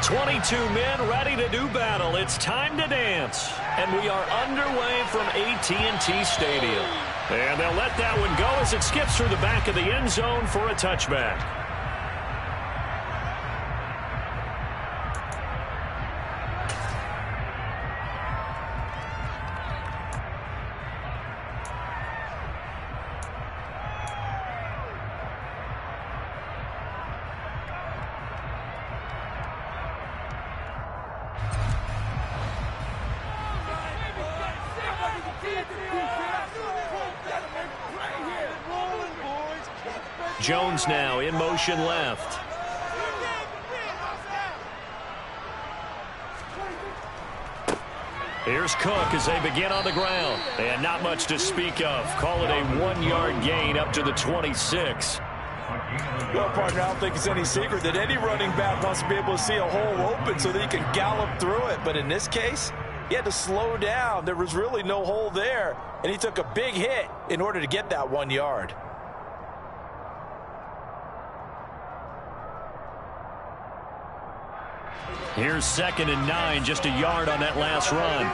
22 men ready to do battle. It's time to dance. And we are underway from AT&T Stadium. And they'll let that one go as it skips through the back of the end zone for a touchback. Jones now in motion left. Here's Cook as they begin on the ground. And not much to speak of. Call it a 1-yard gain up to the 26. Well, partner, I don't think it's any secret that any running back wants to be able to see a hole open so that he can gallop through it. But in this case, he had to slow down. There was really no hole there. And he took a big hit in order to get that 1 yard. Here's 2nd and 9, just a yard on that last run.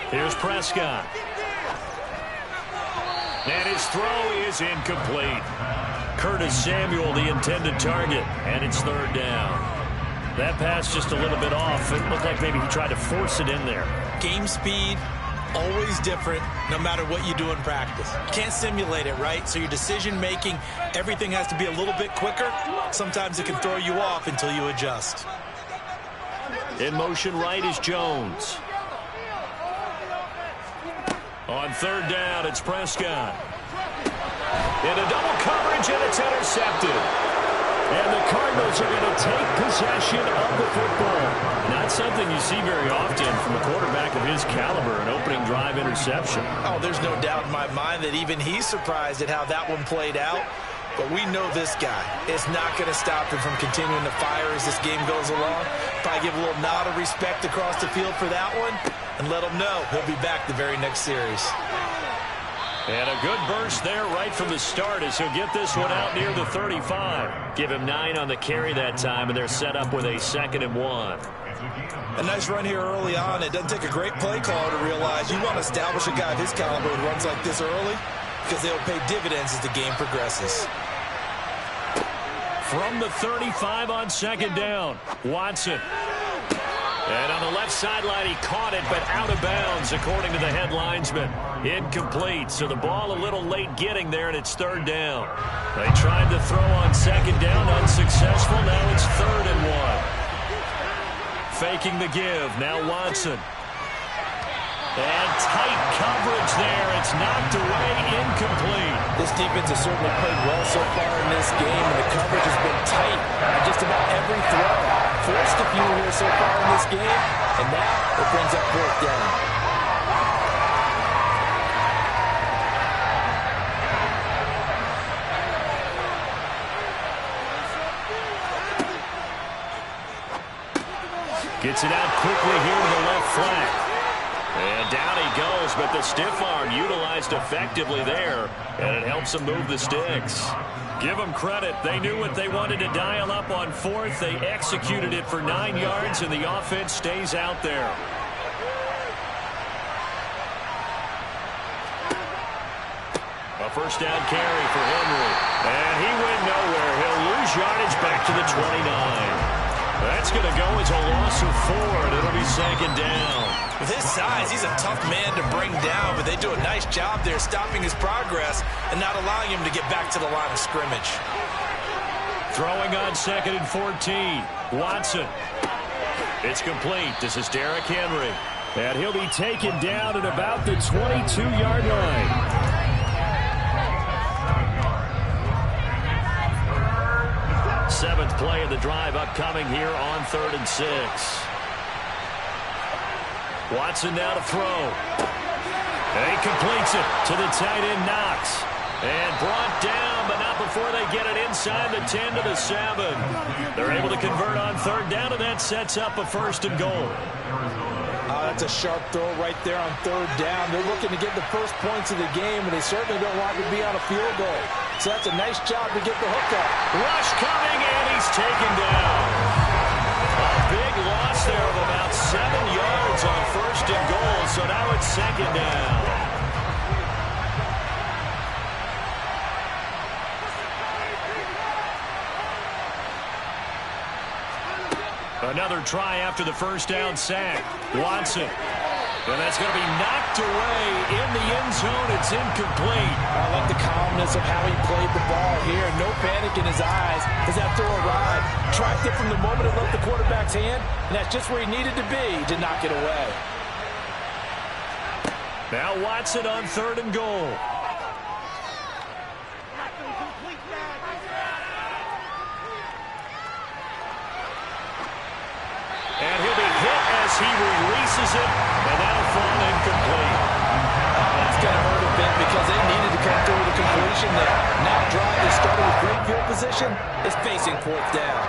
Here's Prescott. And his throw is incomplete. Curtis Samuel, the intended target, and it's 3rd down. That pass just a little bit off. It looked like maybe he tried to force it in there. Game speed, always different, no matter what you do in practice. You can't simulate it, right? So your decision-making, everything has to be a little bit quicker. Sometimes it can throw you off until you adjust. In motion right is Jones. On 3rd down, it's Prescott. In a double coverage, and it's intercepted. And the Cardinals are going to take possession of the football. Not something you see very often from a quarterback of his caliber, an opening drive interception. Oh, there's no doubt in my mind that even he's surprised at how that one played out. But we know this guy is not going to stop him from continuing to fire as this game goes along. Probably give a little nod of respect across the field for that one and let him know he'll be back the very next series. And a good burst there right from the start as he'll get this one out near the 35. Give him 9 on the carry that time, and they're set up with a 2nd and 1. A nice run here early on. It doesn't take a great play caller to realize you want to establish a guy of his caliber who runs like this early because they'll pay dividends as the game progresses. From the 35 on 2nd down, Watson. And on the left sideline, he caught it, but out of bounds, according to the head linesman. Incomplete, so the ball a little late getting there, and it's 3rd down. They tried to throw on 2nd down, unsuccessful. Now it's 3rd and 1. Faking the give, now Watson. And tight coverage there. It's knocked away, incomplete. This defense has certainly played well so far in this game, and the coverage has been tight on just about every throw. Forced a few here so far in this game, and now it brings up 4th down. Gets it out quickly here to the left flank. And down he goes, but the stiff arm utilized effectively there, and it helps him move the sticks. Give them credit. They knew what they wanted to dial up on 4th. They executed it for 9 yards, and the offense stays out there. A 1st down carry for Henry. And he went nowhere. He'll lose yardage back to the 29. That's going to go as a loss of 4, and it'll be 2nd down. With his size, he's a tough man to bring down, but they do a nice job there stopping his progress and not allowing him to get back to the line of scrimmage. Throwing on 2nd and 14. Watson. It's complete. This is Derrick Henry. And he'll be taken down at about the 22-yard line. Seventh play of the drive upcoming here on 3rd and 6. Watson now to throw. And he completes it to the tight end, Knox. And brought down, but not before they get it inside the 10 to the 7. They're able to convert on 3rd down, and that sets up a 1st and goal. That's a sharp throw right there on third down. They're looking to get the first points of the game, and they certainly don't want to be on a field goal. So that's a nice job to get the hook up. Rush coming, and he's taken down. A big loss there of about 7 yards on first and goal, so now it's second down. Another try after the first down sack. Watson. And that's going to be knocked away in the end zone. It's incomplete. I like the calmness of how he played the ball here. No panic in his eyes as that throw arrived. Tracked it from the moment it left the quarterback's hand, and that's just where he needed to be to knock it away. Now Watson on third and goal. And he'll be hit as he releases it, and that'll fall incomplete. That's going to hurt a bit because they needed to come through with a completion there. Now drive that started with great field position is facing fourth down.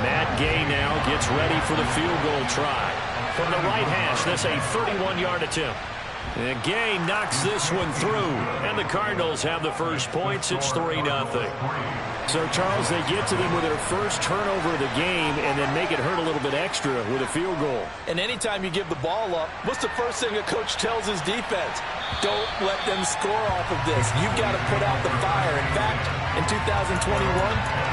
Matt Gay now gets ready for the field goal try. From the right hash, that's a 31-yard attempt. And Gay knocks this one through, and the Cardinals have the first points. It's 3-0. So, Charles, they get to them with their first turnover of the game and then make it hurt a little bit extra with a field goal. And anytime you give the ball up, what's the first thing a coach tells his defense? Don't let them score off of this. You've got to put out the fire. In fact, in 2021,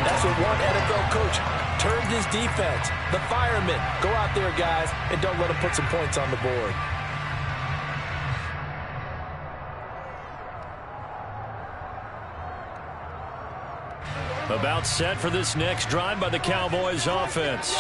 that's what one NFL coach termed his defense. The firemen. Go out there, guys, and don't let them put some points on the board. About set for this next drive by the Cowboys offense.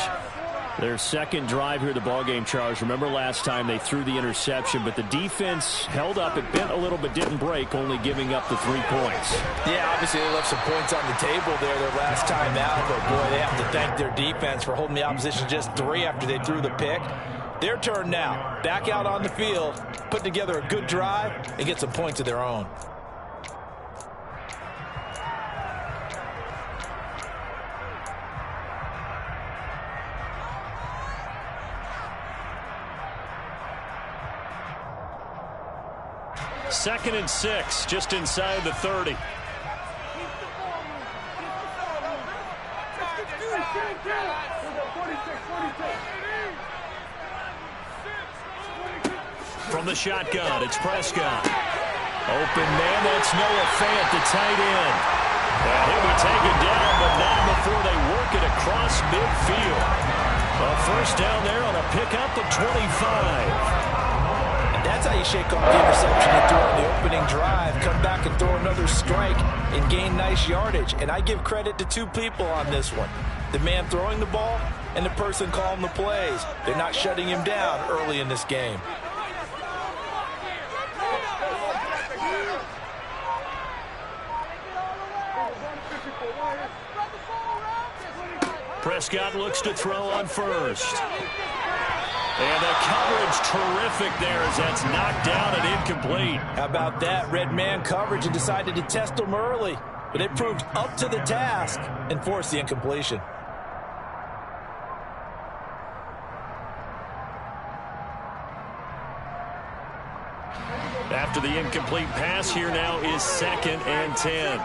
Their second drive here, the ballgame, Charles. Remember last time they threw the interception, but the defense held up. It bent a little but didn't break, only giving up the 3 points. Yeah, obviously they left some points on the table there their last time out, but boy, they have to thank their defense for holding the opposition just 3 after they threw the pick. Their turn now. Back out on the field, put together a good drive, and get some points of their own. Second and 6, just inside the 30. From the shotgun, it's Prescott. Open man, that's Noah Fant, the tight end. And he'll be taken down, but not before they work it across midfield. A first down there on a pickup of 25. That's how you shake off the interception you threw on the opening drive. Come back and throw another strike and gain nice yardage. And I give credit to 2 people on this one. The man throwing the ball and the person calling the plays. They're not shutting him down early in this game. Prescott looks to throw on first. And the coverage terrific there as that's knocked down and incomplete. How about that? Red man coverage and decided to test him early. But it proved up to the task and forced the incompletion. After the incomplete pass, here now is 2nd and 10.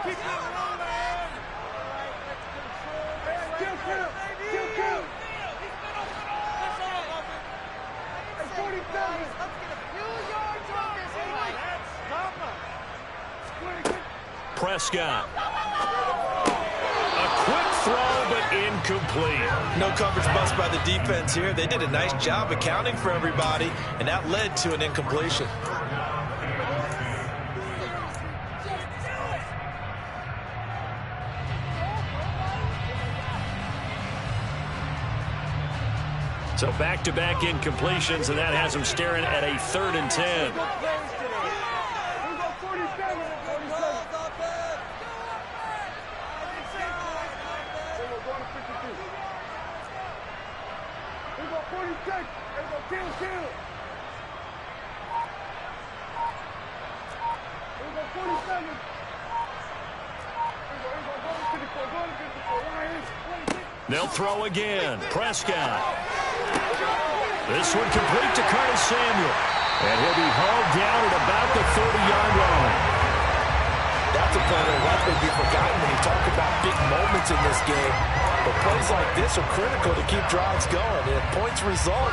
Prescott. A quick throw, but incomplete. No coverage bust by the defense here. They did a nice job accounting for everybody, and that led to an incompletion. So back-to-back incompletions, and that has them staring at a 3rd and 10. They'll throw again. Prescott. This one complete to Curtis Samuel. And he'll be hauled down at about the 30-yard line. That's a play that will likely be forgotten when you talk about big moments in this game. But plays like this are critical to keep drives going. And if points result,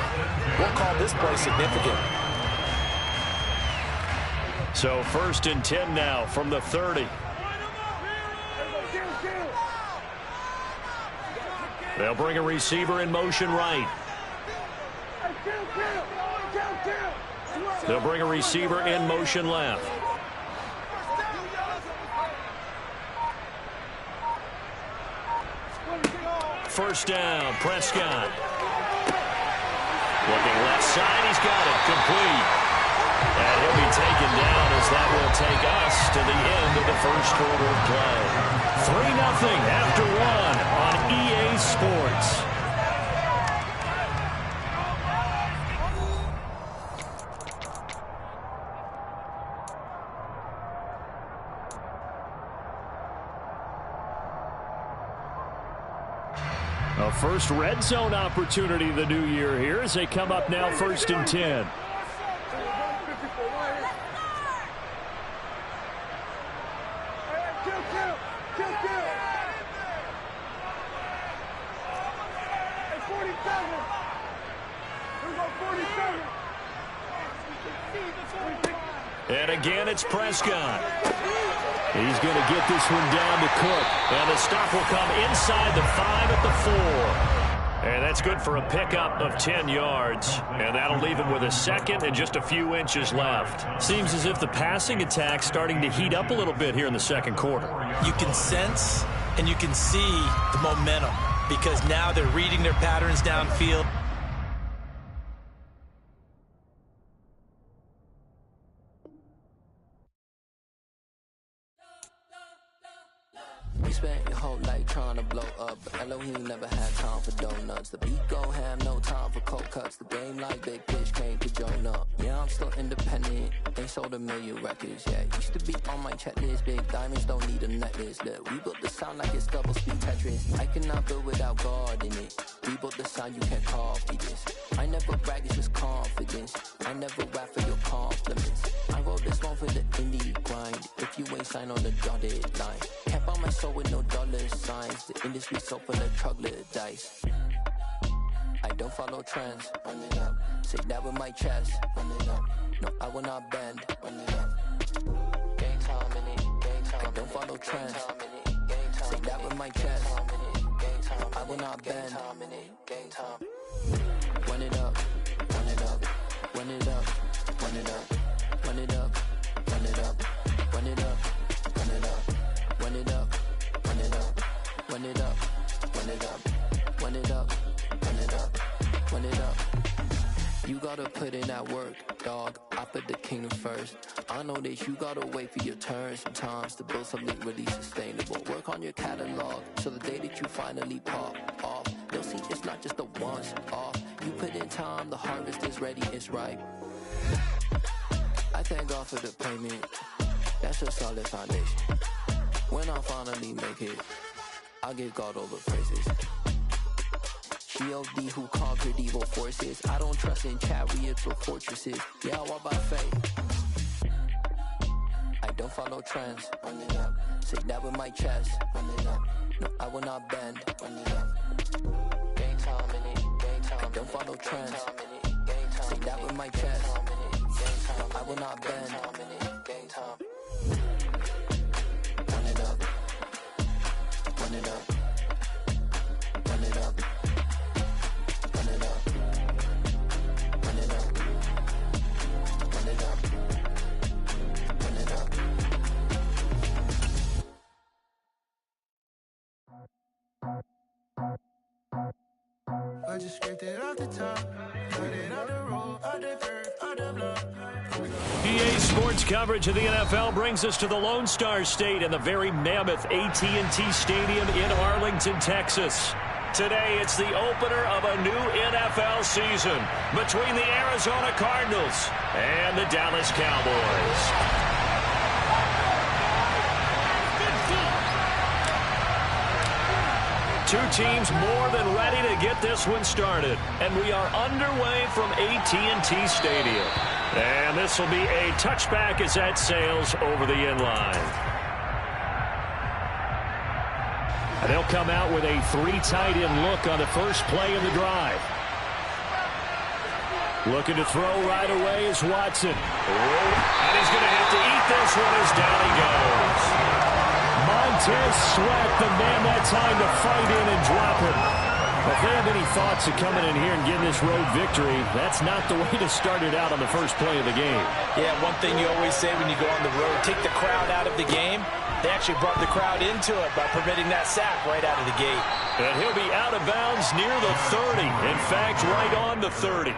we'll call this play significant. So 1st and 10 now from the 30. They'll bring a receiver in motion right. They'll bring a receiver in motion left. First down, Prescott. Looking left side, he's got it, complete. And he'll be taken down as that will take us to the end of the first quarter of play. 3-0 after 1 on EA Sports. A first red zone opportunity the new year here as they come up now 1st and 10. And again, it's Prescott. He's going to get this one down to Cook. And the stop will come inside the 5 at the 4. And that's good for a pickup of 10 yards. And that'll leave him with a second and just a few inches left. Seems as if the passing attack's starting to heat up a little bit here in the second quarter. You can sense and you can see the momentum because now they're reading their patterns downfield. You spent your whole life trying to blow up, but Elohim never had time for donuts. The beat go ham, no time for cold cuts. The game like Big Fish came to join up. Yeah, I'm still independent, ain't sold a million records yet. Used to be on my checklist, big diamonds don't need a necklace. Look, we built the sound like it's double speed Tetris. I cannot build without God in it. We built the sound, you can't copy this. I never brag, it's just confidence. I never rap for your compliments. I wrote this one for the indie grind. If you ain't signed on the dotted line, can't buy my soul with no dollar signs. The industry so full of troglodytes. I don't follow trends. Run it up. Say that with my chest. Run it up. No, I will not bend. Run it up. Game time in it. Game time. I don't follow trends. Say that with my chest. I will not bend. Game time. Run it up. Run it up. Run it up. Run it up. Run it up. Run it up. Run it up. Run it up. Run it up. Run it up. Run it up. Run it up. Run it up. Run it up. Run it up. You gotta put in that work, dog. I put the kingdom first. I know that you gotta wait for your turn sometimes to build something really sustainable. Work on your catalog so the day that you finally pop off, they'll see it's not just a once off. You put in time, the harvest is ready, it's ripe. I thank God for the payment. That's a solid foundation. When I finally make it, I'll give God all the praises. G.O.D. who conquered evil forces. I don't trust in chariots or fortresses. Yeah, I walk by faith. I don't follow trends. Run it up. Say that with my chest. Run it up. No, I will not bend. Run it up. Game time in it. Game time. I don't follow trends. Say that with my chest. No, I will not bend. Game time. Run it up. Run it up. Run it up. Run it up. Run it up. Run it up. Run it up. I just scraped it off the top, cut it out the road, out the curve, out the block. EA Sports coverage of the NFL brings us to the Lone Star State and the very mammoth AT&T Stadium in Arlington, Texas. Today, it's the opener of a new NFL season between the Arizona Cardinals and the Dallas Cowboys. two teams more than ready to get this one started. And we are underway from AT&T Stadium. And this will be a touchback as that sails over the inline. And they'll come out with a 3 tight end look on the first play of the drive. Looking to throw right away is Watson. And he's going to have to eat this one as down he goes. Montez Sweat, the man that time to fight in and drop him. If they have any thoughts of coming in here and getting this road victory, that's not the way to start it out on the first play of the game. Yeah, one thing you always say when you go on the road, take the crowd out of the game. They actually brought the crowd into it by permitting that sack right out of the gate. And he'll be out of bounds near the 30. In fact, right on the 30.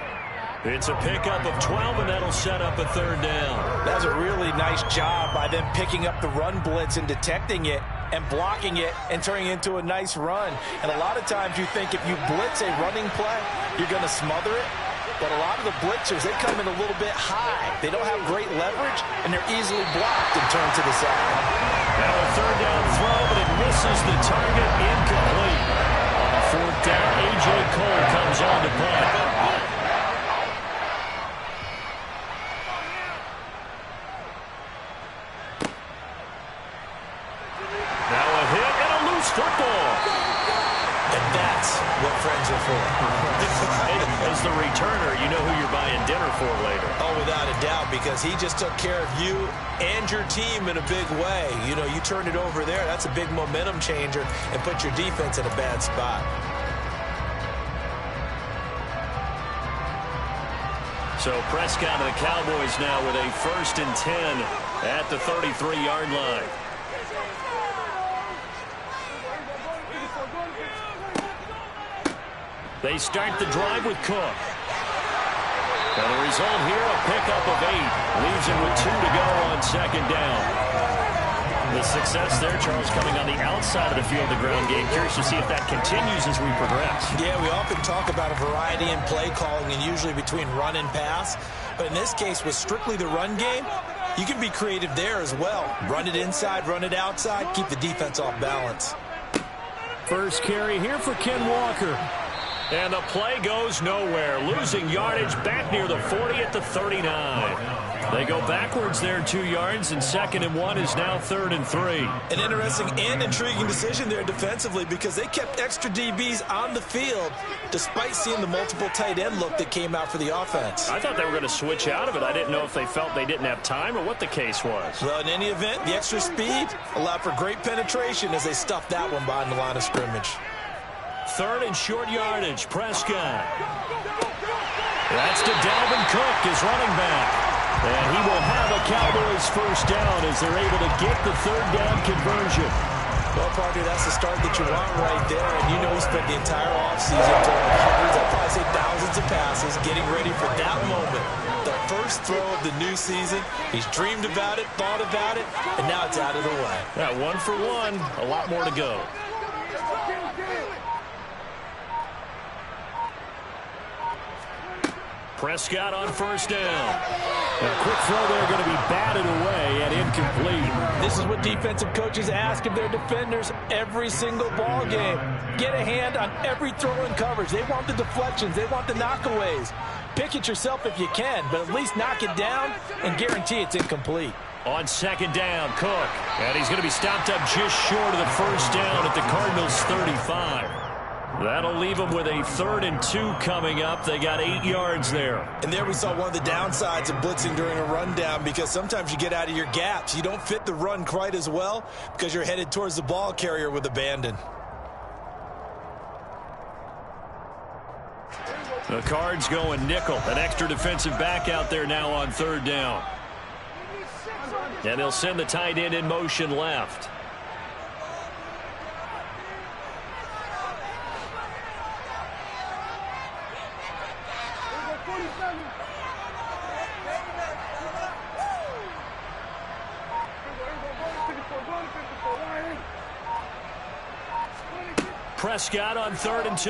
It's a pickup of 12, and that'll set up a third down. That was a really nice job by them picking up the run blitz and detecting it and blocking it and turning it into a nice run. And a lot of times you think if you blitz a running play, you're going to smother it. But a lot of the blitzers, they come in a little bit high. They don't have great leverage, and they're easily blocked and turned to the side. Now a third down throw, but it misses the target, incomplete. On fourth down, A.J. Cole comes on to punt. Now a hit and a loose football. And that's what friends are for. As the returner, you know who you're buying dinner for later. Oh, without a doubt, because he just took care of you and your team in a big way. You know, you turned it over there. That's a big momentum changer and put your defense in a bad spot. So Prescott and the Cowboys now with a 1st and 10 at the 33-yard line. They start the drive with Cook. And the result here, a pickup of 8. Leaves him with 2 to go on second down. The success there, Charles, coming on the outside of the field, the ground game. Curious to see if that continues as we progress. Yeah, we often talk about a variety in play calling and usually between run and pass. But in this case, with strictly the run game, you can be creative there as well. Run it inside, run it outside, keep the defense off balance. First carry here for Ken Walker. And the play goes nowhere. Losing yardage back near the 40 at the 39. They go backwards there 2 yards, and 2nd and 1 is now 3rd and 3. An interesting and intriguing decision there defensively because they kept extra DBs on the field despite seeing the multiple tight end look that came out for the offense. I thought they were going to switch out of it. I didn't know if they felt they didn't have time or what the case was. Well, in any event, the extra speed allowed for great penetration as they stuffed that one behind the line of scrimmage. 3rd and short yardage, Prescott. That's to Dalvin Cook, his running back. And he will have a Cowboys first down as they're able to get the 3rd down conversion. Well, partner, that's the start that you want right there. And you know he spent the entire offseason throwing hundreds, I'd probably say thousands of passes, getting ready for that moment. The first throw of the new season. He's dreamed about it, thought about it, and now it's out of the way. Yeah, 1 for 1, a lot more to go. Prescott on first down. A quick throw there going to be batted away and incomplete. This is what defensive coaches ask of their defenders every single ball game. Get a hand on every throw in coverage. They want the deflections. They want the knockaways. Pick it yourself if you can, but at least knock it down and guarantee it's incomplete. On second down, Cook. And he's going to be stopped up just short of the first down at the Cardinals' 35. That'll leave them with a 3rd and 2 coming up. They got 8 yards there. And there we saw one of the downsides of blitzing during a rundown because sometimes you get out of your gaps. You don't fit the run quite as well because you're headed towards the ball carrier with abandon. The Cards going nickel. An extra defensive back out there now on 3rd down. And they'll send the tight end in motion left. Prescott on 3rd and 2.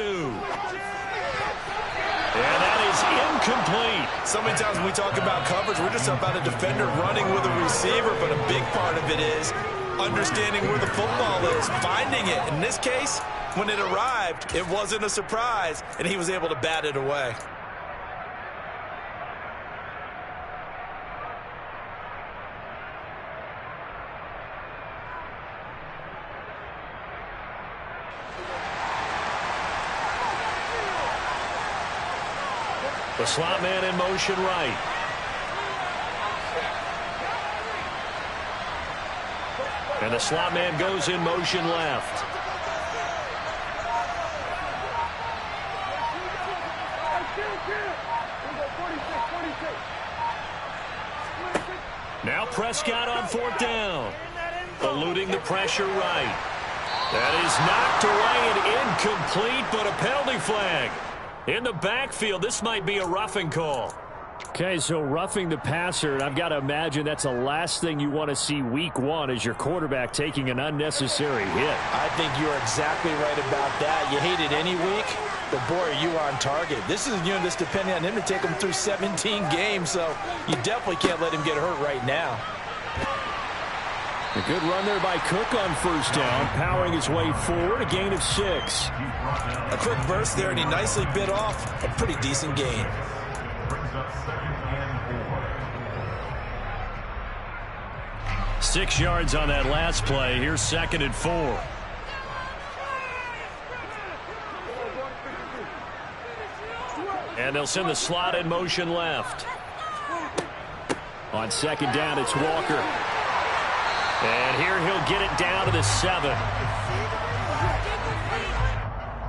And that is incomplete. So many times when we talk about coverage, we're just about a defender running with a receiver, but a big part of it is understanding where the football is, finding it. In this case, when it arrived, it wasn't a surprise, and he was able to bat it away. The slot man in motion right. And the slot man goes in motion left. Now Prescott on fourth down. Eluding the pressure right. That is knocked away and incomplete, but a penalty flag. In the backfield, this might be a roughing call. Okay, so roughing the passer, and I've got to imagine that's the last thing you want to see week one as your quarterback taking an unnecessary hit. I think you're exactly right about that. You hate it any week, but boy, are you on target. This is just depending on him to take him through 17 games, so you definitely can't let him get hurt right now. A good run there by Cook on first down, powering his way forward, a gain of 6. A quick burst there, and he nicely bit off a pretty decent gain. Six yards on that last play. Here's 2nd and 4. And they'll send the slot in motion left. On 2nd down, it's Walker. And here he'll get it down to the 7.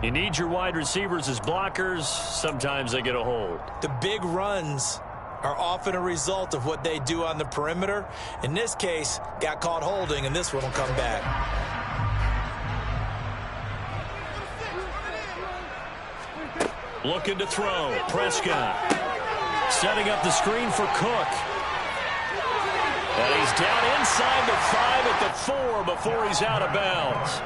You need your wide receivers as blockers. Sometimes they get a hold. The big runs are often a result of what they do on the perimeter. In this case, got caught holding, and this one will come back. Looking to throw. Prescott. Setting up the screen for Cook. And he's down inside the 5 at the 4 before he's out of bounds.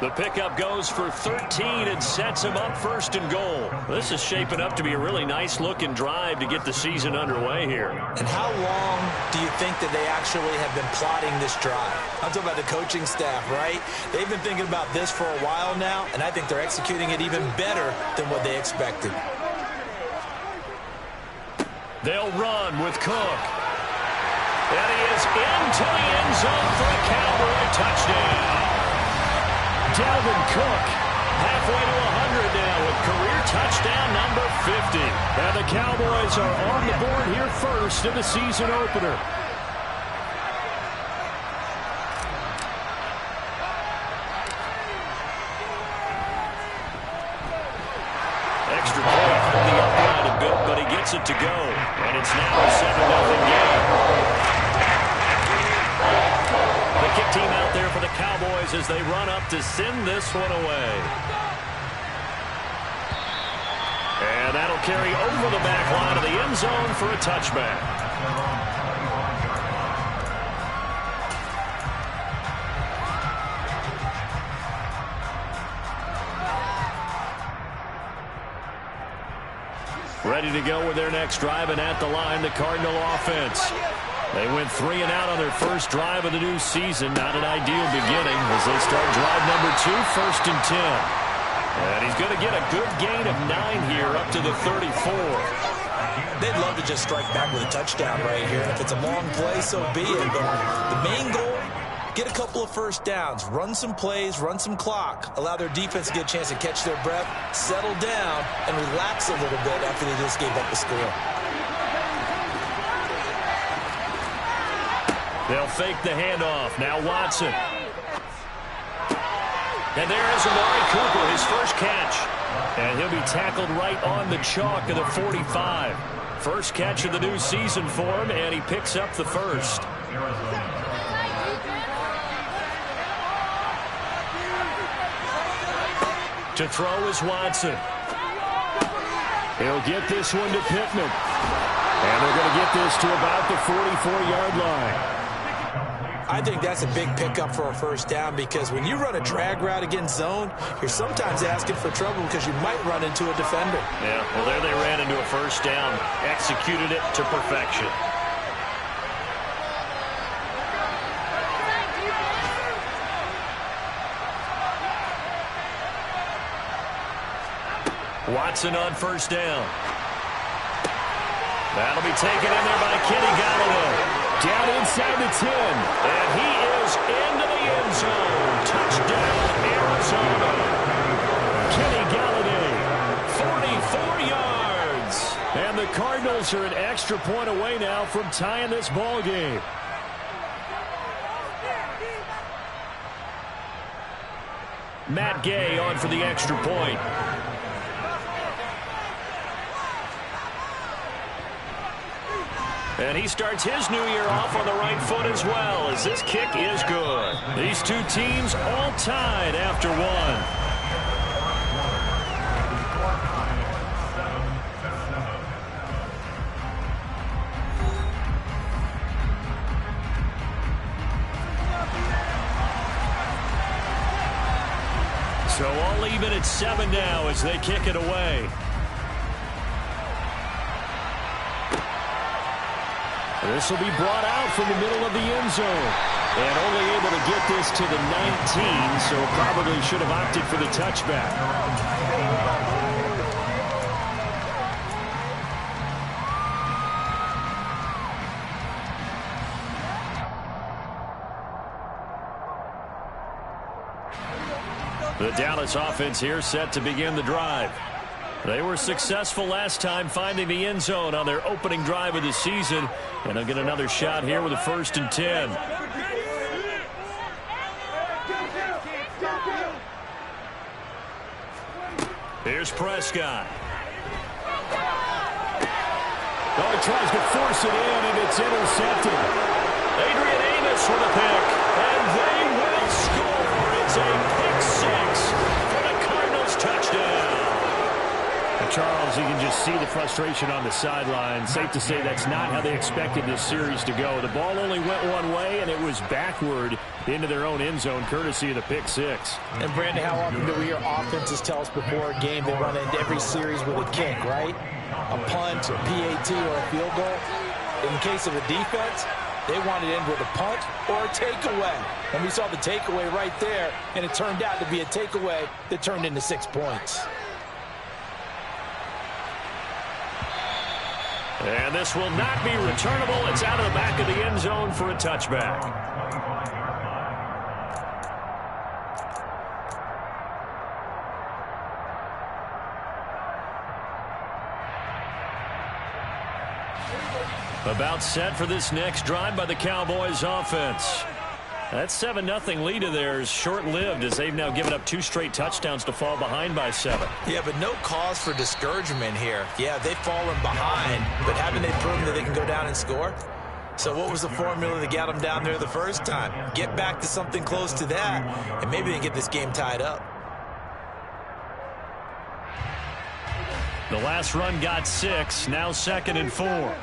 The pickup goes for 13 and sets him up 1st and goal. This is shaping up to be a really nice-looking drive to get the season underway here. And how long do you think that they actually have been plotting this drive? I'm talking about the coaching staff, right? They've been thinking about this for a while now, and I think they're executing it even better than what they expected. They'll run with Cook. And he is into the end zone for a Cowboy touchdown. Dalvin Cook halfway to 100 now with career touchdown number 50. And the Cowboys are on the board here first in the season opener. Extra point from the upright a bit, but he gets it to go. And it's now a 7-0 game. The kick team out there for the Cowboys as they run up to send this one away. And that'll carry over the back line of the end zone for a touchback. Ready to go with their next drive, and at the line, the Cardinal offense. They went 3 and out on their first drive of the new season. Not an ideal beginning as they start drive number 2, 1st and 10. And he's going to get a good gain of 9 here up to the 34. They'd love to just strike back with a touchdown right here. If it's a long play, so be it. But the main goal, get a couple of first downs, run some plays, run some clock, allow their defense to get a chance to catch their breath, settle down, and relax a little bit after they just gave up the score. They'll fake the handoff. Now Watson. And there is Amari Cooper, his first catch. And he'll be tackled right on the chalk of the 45. First catch of the new season for him, and he picks up the first. To throw is Watson. He'll get this one to Pittman. And they're going to get this to about the 44-yard line. I think that's a big pickup for a first down because when you run a drag route against zone, you're sometimes asking for trouble because you might run into a defender. Yeah, well, there they ran into a first down, executed it to perfection. Watson on first down. That'll be taken in there by Kenny Golladay. Down inside the 10. And he is into the end zone. Touchdown, Arizona. Kenny Golladay, 44 yards. And the Cardinals are an extra point away now from tying this ball game. Matt Gay on for the extra point. And he starts his new year off on the right foot as well, as this kick is good. These two teams all tied after one. So all even at 7 now as they kick it away. This will be brought out from the middle of the end zone. And only able to get this to the 19, so probably should have opted for the touchback. The Dallas offense here set to begin the drive. They were successful last time finding the end zone on their opening drive of the season. And they'll get another shot here with a 1st and 10. Here's Prescott. Oh, he tries to force it in, and it's intercepted. Adrian Amos with a pick. And they will score. It's a pick 6 for the Cardinals touchdown. Charles, you can just see the frustration on the sideline. Safe to say that's not how they expected this series to go. The ball only went one way, and it was backward into their own end zone, courtesy of the pick 6. And, Brandon, how often do we hear offenses tell us before a game they run into every series with a kick, right? A punt, a PAT, or a field goal. In case of a defense, they want it in with a punt or a takeaway. And we saw the takeaway right there, and it turned out to be a takeaway that turned into 6 points. And this will not be returnable. It's out of the back of the end zone for a touchback. About set for this next drive by the Cowboys offense. That 7-0 lead of theirs short-lived as they've now given up 2 straight touchdowns to fall behind by 7. Yeah, but no cause for discouragement here. Yeah, they've fallen behind, but haven't they proven that they can go down and score? So what was the formula that got them down there the first time? Get back to something close to that, and maybe they can get this game tied up. The last run got 6, now 2nd and 4.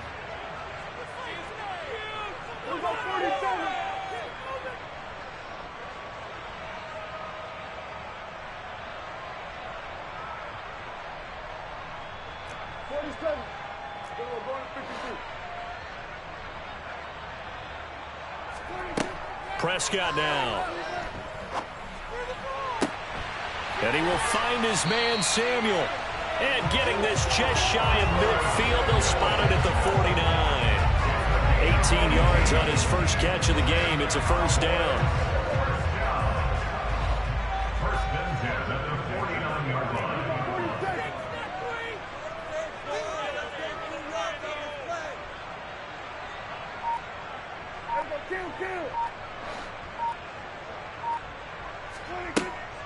Prescott now. And he will find his man Samuel. And getting this just shy of midfield, they'll spot it at the 49. 18 yards on his first catch of the game. It's a 1st down.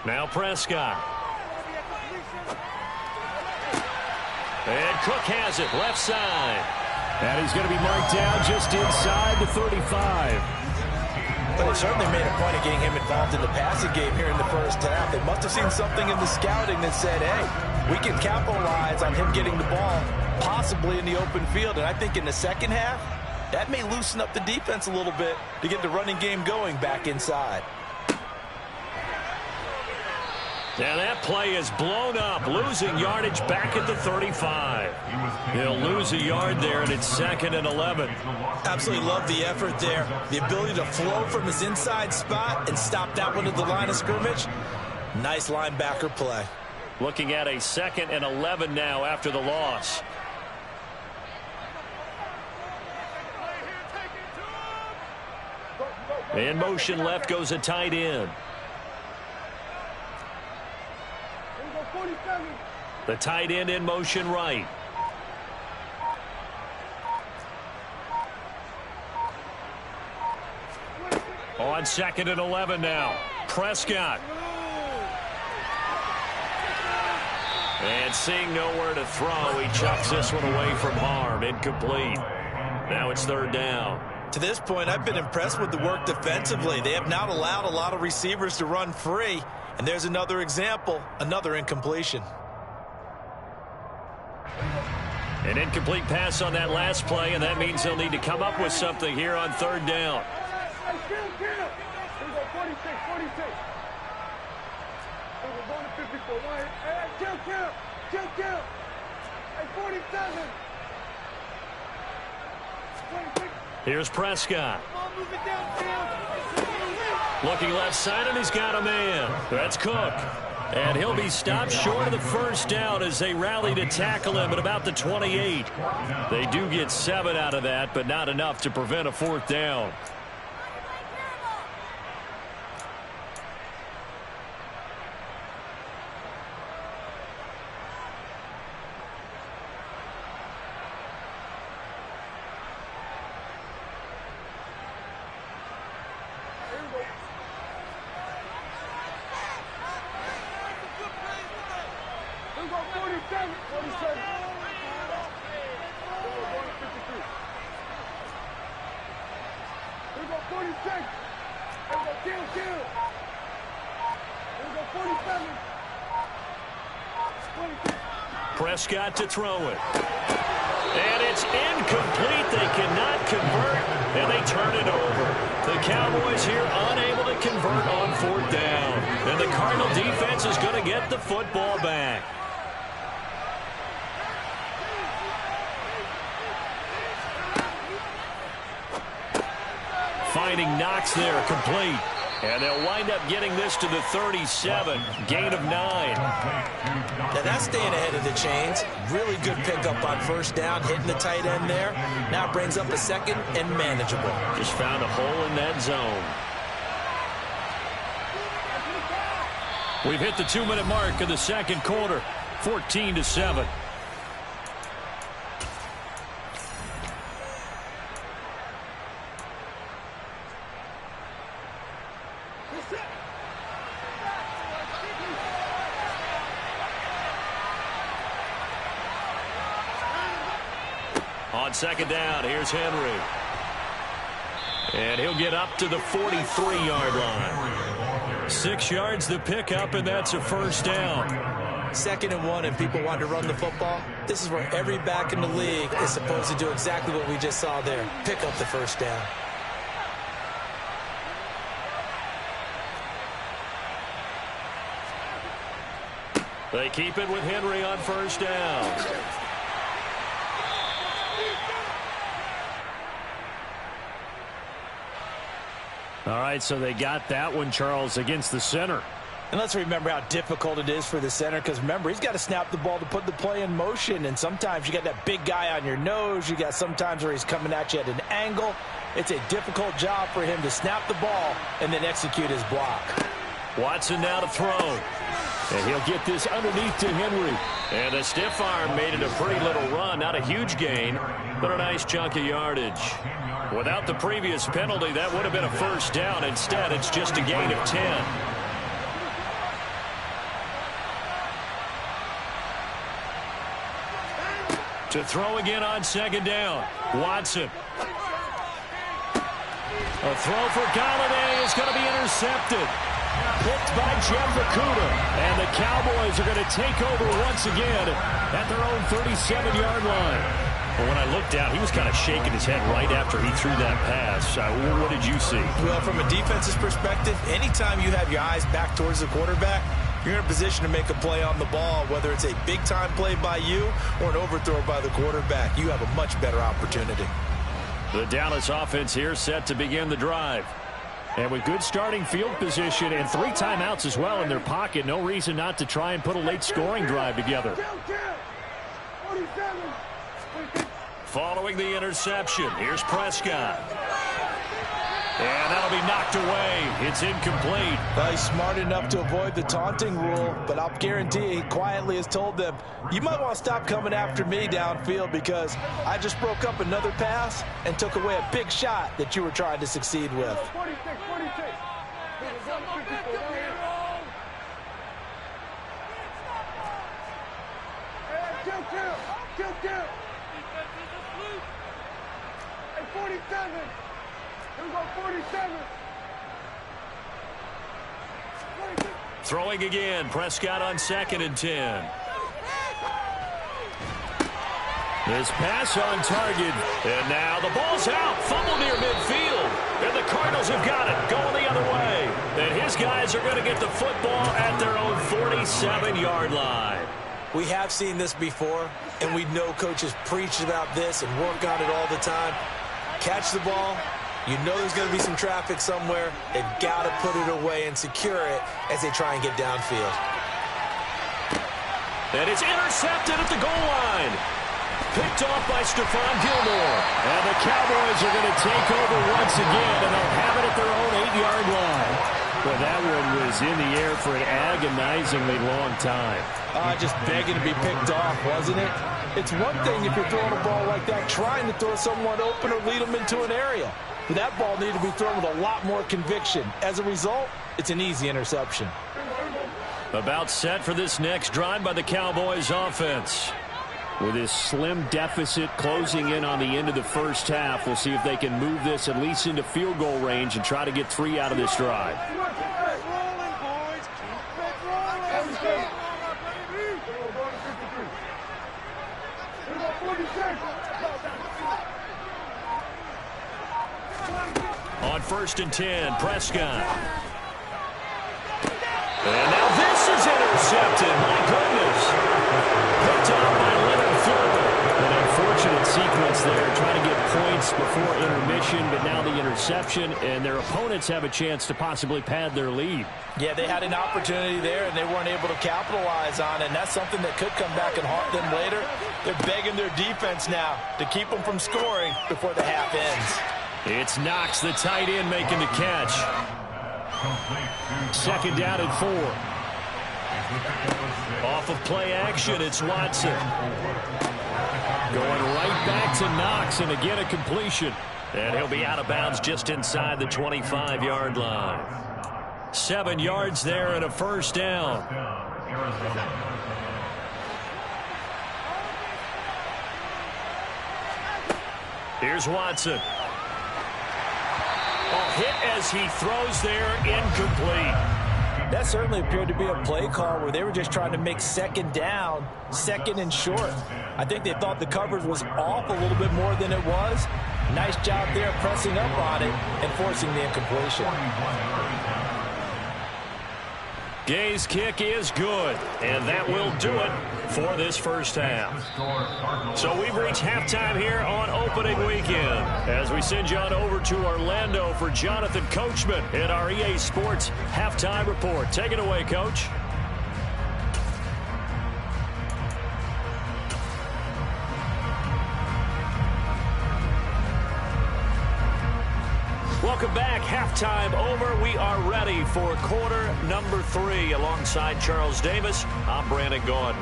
Now Prescott. And Cook has it, left side. And he's going to be marked down just inside the 35. But they certainly made a point of getting him involved in the passing game here in the first half. They must have seen something in the scouting that said, hey, we can capitalize on him getting the ball, possibly in the open field. And I think in the second half, that may loosen up the defense a little bit to get the running game going back inside. Now that play is blown up, losing yardage back at the 35. He'll lose a yard there, and it's 2nd and 11. Absolutely love the effort there. The ability to flow from his inside spot and stop that one at the line of scrimmage. Nice linebacker play. Looking at a 2nd and 11 now after the loss. In motion left goes a tight end. The tight end in motion right. On 2nd and 11 now. Prescott. And seeing nowhere to throw, he chucks this one away from harm. Incomplete. Now it's 3rd down. To this point, I've been impressed with the work defensively. They have not allowed a lot of receivers to run free. And there's another example, another incompletion. An incomplete pass on that last play, and that means they'll need to come up with something here on 3rd down. Here's Prescott. Looking left side, and he's got a man. That's Cook. And he'll be stopped short of the 1st down as they rally to tackle him at about the 28. They do get 7 out of that, but not enough to prevent a 4th down. Prescott to throw it. And it's incomplete. They cannot convert, and they turn it over. The Cowboys here unable to convert on 4th down. And the Cardinal defense is going to get the football back. Finding Knox there, complete. And they'll wind up getting this to the 37, gain of 9. Now that's staying ahead of the chains. Really good pickup on 1st down, hitting the tight end there. Now brings up a 2nd and manageable. Just found a hole in that zone. We've hit the 2-minute mark of the 2nd quarter, 14-7. On 2nd down, here's Henry. And he'll get up to the 43-yard line. 6 yards the pickup, and that's a 1st down. 2nd and 1, and people want to run the football. This is where every back in the league is supposed to do exactly what we just saw there. Pick up the 1st down. They keep it with Henry on 1st down. All right, so they got that one, Charles, against the center. And let's remember how difficult it is for the center, because remember, he's got to snap the ball to put the play in motion, and sometimes you got that big guy on your nose. You got sometimes where he's coming at you at an angle. It's a difficult job for him to snap the ball and then execute his block. Watson now to throw. And he'll get this underneath to Henry. And the stiff arm made it a pretty little run. Not a huge gain, but a nice chunk of yardage. Without the previous penalty, that would have been a 1st down. Instead, it's just a gain of 10. To throw again on 2nd down. Watson. A throw for Golladay is going to be intercepted. Picked by Jeff Okudah. And the Cowboys are going to take over once again at their own 37-yard line. Well, when I looked down, he was kind of shaking his head right after he threw that pass. What did you see? Well, from a defense's perspective, anytime you have your eyes back towards the quarterback, you're in a position to make a play on the ball, whether it's a big-time play by you or an overthrow by the quarterback. You have a much better opportunity. The Dallas offense here set to begin the drive. And with good starting field position and 3 timeouts as well in their pocket, no reason not to try and put a late scoring drive together. Following the interception, here's Prescott. And that'll be knocked away. It's incomplete. Well, he's smart enough to avoid the taunting rule, but I'll guarantee he quietly has told them, you might want to stop coming after me downfield because I just broke up another pass and took away a big shot that you were trying to succeed with. Throwing again, Prescott on 2nd and 10. This pass on target, and now the ball's out, fumble near midfield, and the Cardinals have got it, going the other way. And his guys are going to get the football at their own 47-yard line. We have seen this before, and we know coaches preach about this and work on it all the time. Catch the ball. You know there's going to be some traffic somewhere. They've got to put it away and secure it as they try and get downfield. And it's intercepted at the goal line. Picked off by Stephon Gilmore. And the Cowboys are going to take over once again, and they'll have it at their own 8-yard line. Well, that one was in the air for an agonizingly long time. Just begging to be picked off, wasn't it? It's one thing if you're throwing a ball like that, trying to throw someone open or lead them into an area. But that ball needed to be thrown with a lot more conviction. As a result, it's an easy interception. About set for this next drive by the Cowboys offense. With this slim deficit closing in on the end of the first half, we'll see if they can move this at least into field goal range and try to get 3 out of this drive. On 1st and 10, Prescott. And now this is intercepted. My goodness. Picked up by Leonard Floyd. An unfortunate sequence there, trying to get points before intermission, but now the interception, and their opponents have a chance to possibly pad their lead. Yeah, they had an opportunity there, and they weren't able to capitalize on it, and that's something that could come back and haunt them later. They're begging their defense now to keep them from scoring before the half ends. It's Knox, the tight end, making the catch. 2nd down and 4. Off of play action, it's Watson. Going right back to Knox, and again a completion. And he'll be out of bounds just inside the 25-yard line. 7 yards there and a 1st down. Here's Watson. Hit as he throws there, incomplete. That certainly appeared to be a play call where they were just trying to make 2nd down, 2nd and short. I think they thought the coverage was off a little bit more than it was. Nice job there pressing up on it and forcing the incompletion. Gay's kick is good, and that will do it for this first half. So we've reached halftime here on opening weekend as we send you on over to Orlando for Jonathan Coachman in our EA Sports Halftime Report. Take it away, Coach. Welcome back. Halftime over. We are ready for quarter number 3 alongside Charles Davis. I'm Brandon Gaudin.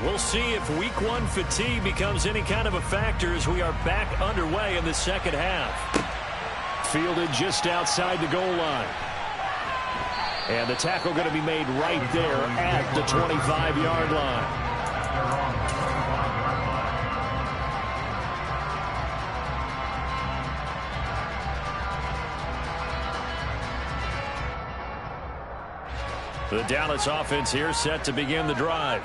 We'll see if week 1 fatigue becomes any kind of a factor as we are back underway in the second half. Fielded just outside the goal line. And the tackle going to be made right there at the 25-yard line. The Dallas offense here set to begin the drive.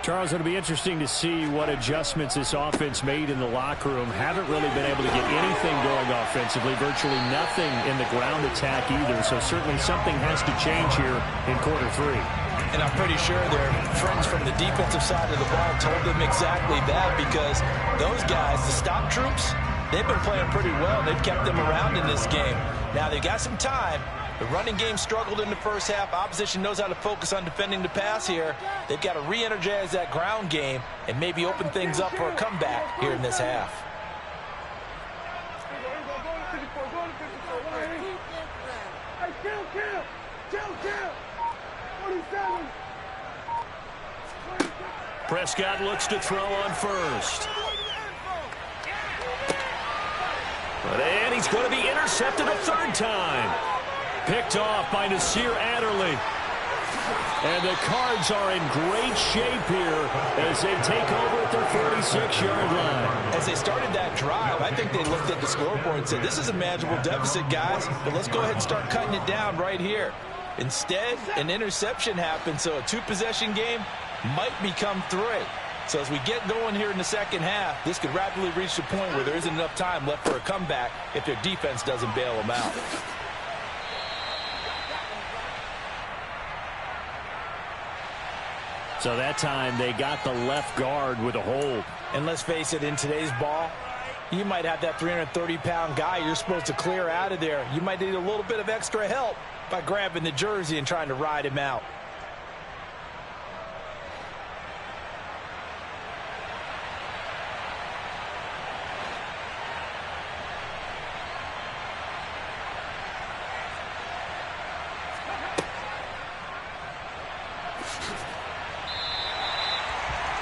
Charles, it'll be interesting to see what adjustments this offense made in the locker room. Haven't really been able to get anything going offensively, virtually nothing in the ground attack either. So certainly something has to change here in quarter 3. And I'm pretty sure their friends from the defensive side of the ball told them exactly that, because those guys, the stop troops, they've been playing pretty well. They've kept them around in this game. Now, they got some time. The running game struggled in the first half. Opposition knows how to focus on defending the pass here. They've got to re-energize that ground game and maybe open things up for a comeback here in this half. Prescott looks to throw on first. And he's going to be intercepted a third time. Picked off by Nasir Adderley. And the Cards are in great shape here as they take over at their 46-yard line. As they started that drive, I think they looked at the scoreboard and said, this is a manageable deficit, guys, but let's go ahead and start cutting it down right here. Instead, an interception happened, so a two-possession game might become 3. So as we get going here in the second half, this could rapidly reach the point where there isn't enough time left for a comeback if their defense doesn't bail them out. So that time they got the left guard with a hold. And let's face it, in today's ball, you might have that 330-pound guy you're supposed to clear out of there. You might need a little bit of extra help by grabbing the jersey and trying to ride him out.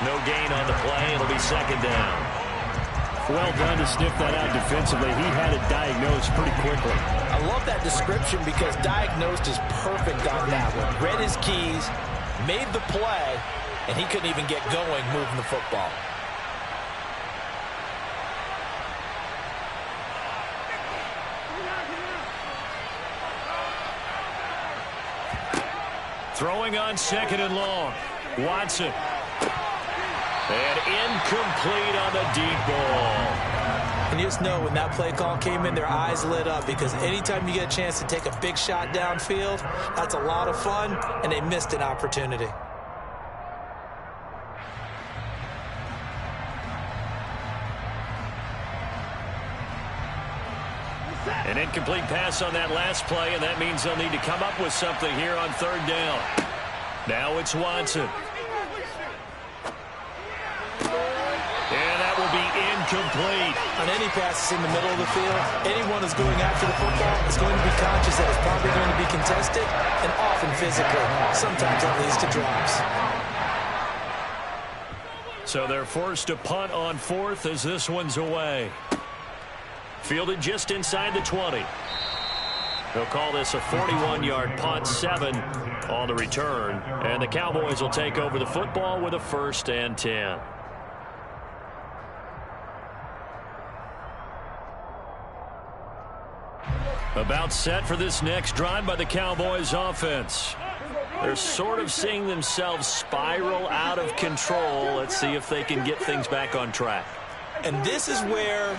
No gain on the play. It'll be second down. Well done to sniff that out defensively. He had it diagnosed pretty quickly. I love that description because diagnosed is perfect on that one. Read his keys, made the play, and he couldn't even get going moving the football. Throwing on second and long. Watson. And incomplete on the deep ball. And you just know when that play call came in, their eyes lit up because anytime you get a chance to take a big shot downfield, that's a lot of fun, and they missed an opportunity. An incomplete pass on that last play, and that means they'll need to come up with something here on third down. Now it's Watson. And that will be incomplete. On any passes in the middle of the field, anyone who's going after the football is going to be conscious that it's probably going to be contested and often physical. Sometimes that leads to drops. So they're forced to punt on fourth as this one's away. Fielded just inside the 20. They'll call this a 41-yard punt, 7 on the return. And the Cowboys will take over the football with a 1st and 10. About set for this next drive by the Cowboys offense. They're sort of seeing themselves spiral out of control. Let's see if they can get things back on track. And this is where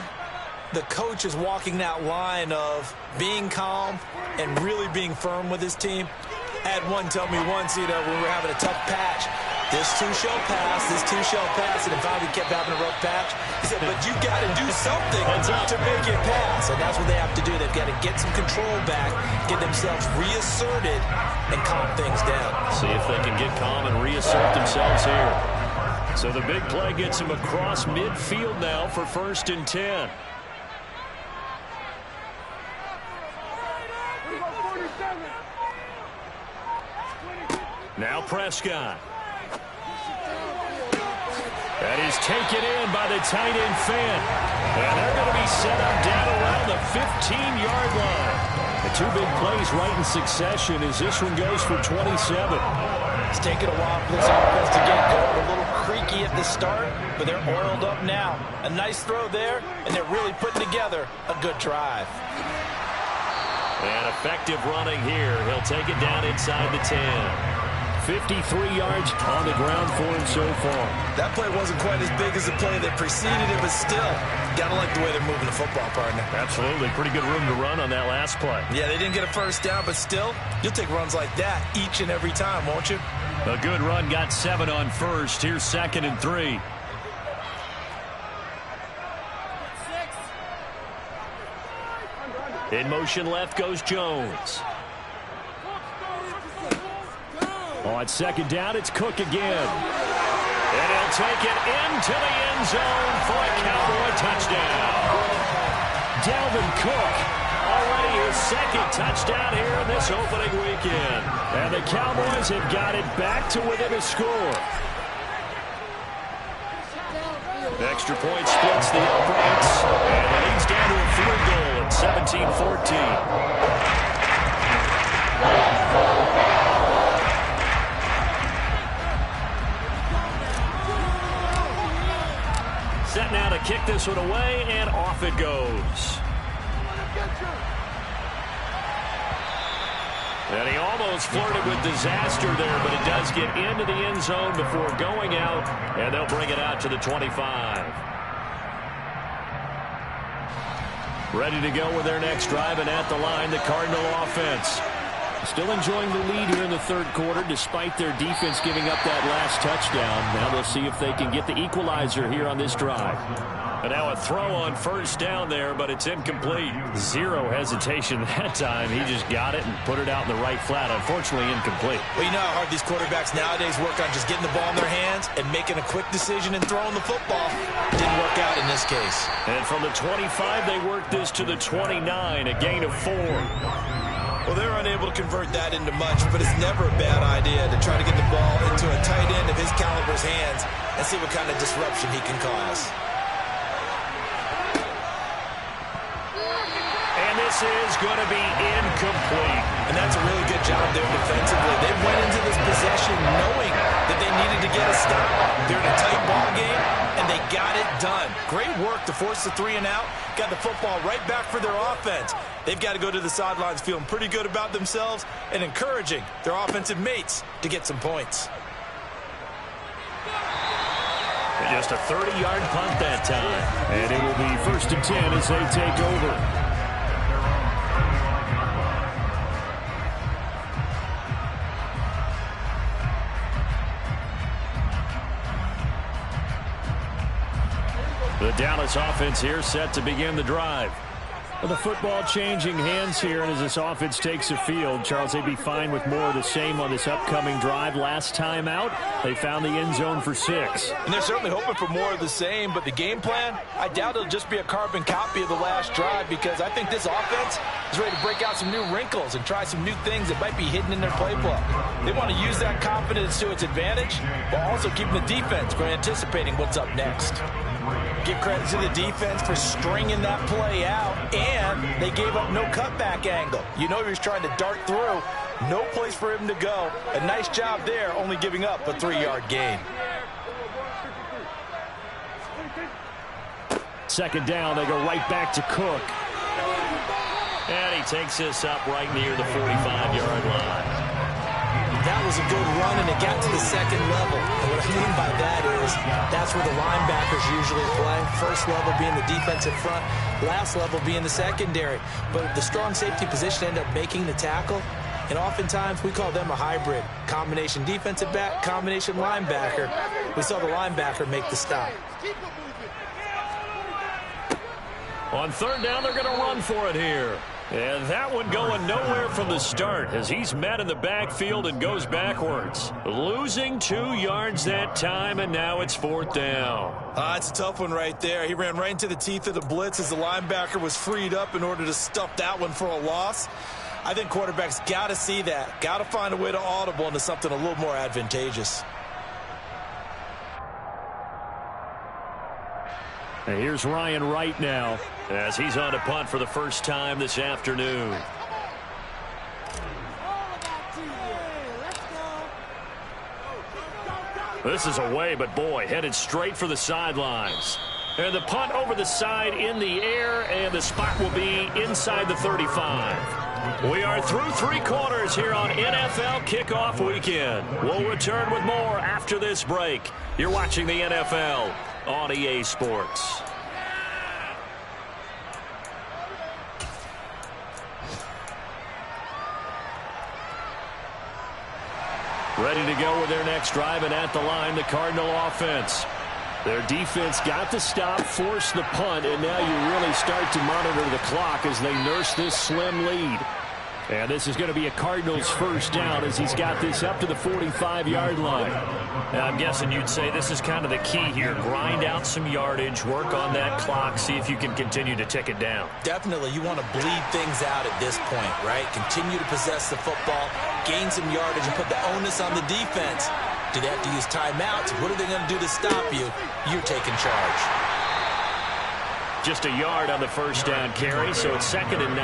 the coach is walking that line of being calm and really being firm with his team. I had one tell me once, when we were having a tough patch, this too shall pass, this too shall pass, and if I kept having a rough patch, he said, but you got to do something to make it pass, and that's what they have to do. They've got to get some control back, get themselves reasserted, and calm things down. See if they can get calm and reassert themselves here. So the big play gets him across midfield now for 1st and 10. Now Prescott. That is taken in by the tight end Fant. And they're going to be set up down around the 15-yard line. The 2 big plays right in succession as this one goes for 27. It's taken a while for this offense to get going. A little creaky at the start, but they're oiled up now. A nice throw there, and they're really putting together a good drive. And effective running here. He'll take it down inside the 10. 53 yards on the ground for him so far. That play wasn't quite as big as the play that preceded it, but still, gotta like the way they're moving the football, partner. Absolutely. Pretty good room to run on that last play. Yeah, they didn't get a first down, but still, you'll take runs like that each and every time, won't you? A good run got 7 on first. Here's 2nd and 3. In motion left goes Jones. On second down, it's Cook again. And he'll take it into the end zone for a Cowboy touchdown. Dalvin Cook. Already his second touchdown here in this opening weekend. And the Cowboys have got it back to within a score. Extra point splits the uprights. And it leads down to a field goal at 17-14. Set now to kick this one away, and off it goes. And he almost flirted with disaster there, but it does get into the end zone before going out, and they'll bring it out to the 25. Ready to go with their next drive, and at the line, the Cardinal offense. Still enjoying the lead here in the third quarter, despite their defense giving up that last touchdown. Now they'll see if they can get the equalizer here on this drive. And now a throw on first down there, but it's incomplete. Zero hesitation that time. He just got it and put it out in the right flat. Unfortunately, incomplete. Well, you know how hard these quarterbacks nowadays work on just getting the ball in their hands and making a quick decision and throwing the football. Didn't work out in this case. And from the 25, they work this to the 29, a gain of 4. Well, they're unable to convert that into much, but it's never a bad idea to try to get the ball into a tight end of his caliber's hands and see what kind of disruption he can cause. And this is going to be incomplete. And that's a really good job there defensively. They went into this possession knowing that they needed to get a stop. They're in a tight ball game, and they got it done. Great work to force the 3 and out. Got the football right back for their offense. They've got to go to the sidelines feeling pretty good about themselves and encouraging their offensive mates to get some points. And just a 30-yard punt that time. And it will be 1st and 10 as they take over. The Dallas offense here set to begin the drive. Well, the football changing hands here, and as this offense takes the field, Charles, they'd be fine with more of the same on this upcoming drive. Last time out, they found the end zone for 6. And they're certainly hoping for more of the same, but the game plan, I doubt it'll just be a carbon copy of the last drive, because I think this offense is ready to break out some new wrinkles and try some new things that might be hidden in their playbook. They want to use that confidence to its advantage, while also keeping the defense from anticipating what's up next. Give credit to the defense for stringing that play out, and they gave up no cutback angle. You know he was trying to dart through. No place for him to go. A nice job there, only giving up a 3-yard gain. Second down, they go right back to Cook. And he takes this up right near the 45-yard line. That was a good run, and it got to the second level. And what I mean by that is that's where the linebackers usually play. First level being the defensive front, last level being the secondary. But the strong safety position ended up making the tackle, and oftentimes we call them a hybrid. Combination defensive back, combination linebacker. We saw the linebacker make the stop. On third down, they're going to run for it here. And that one going nowhere from the start as he's met in the backfield and goes backwards. Losing 2 yards that time, and now it's 4th down. It's a tough one right there. He ran right into the teeth of the blitz as the linebacker was freed up in order to stuff that one for a loss. I think quarterbacks got to see that. Got to find a way to audible into something a little more advantageous. And here's Ryan Wright now, as he's on a punt for the first time this afternoon. This is away, but boy, headed straight for the sidelines. And the punt over the side in the air, and the spot will be inside the 35. We are through 3 quarters here on NFL Kickoff Weekend. We'll return with more after this break. You're watching the NFL on EA Sports. Ready to go with their next drive, and at the line, the Cardinal offense. Their defense got the stop, forced the punt, and now you really start to monitor the clock as they nurse this slim lead. And this is going to be a Cardinals first down as he's got this up to the 45-yard line. Now, I'm guessing you'd say this is kind of the key here. Grind out some yardage, work on that clock, see if you can continue to tick it down. Definitely, you want to bleed things out at this point, right? Continue to possess the football, gain some yardage, and put the onus on the defense. Do they have to use timeouts? What are they going to do to stop you? You're taking charge. Just a yard on the first down carry, so it's 2nd and 9.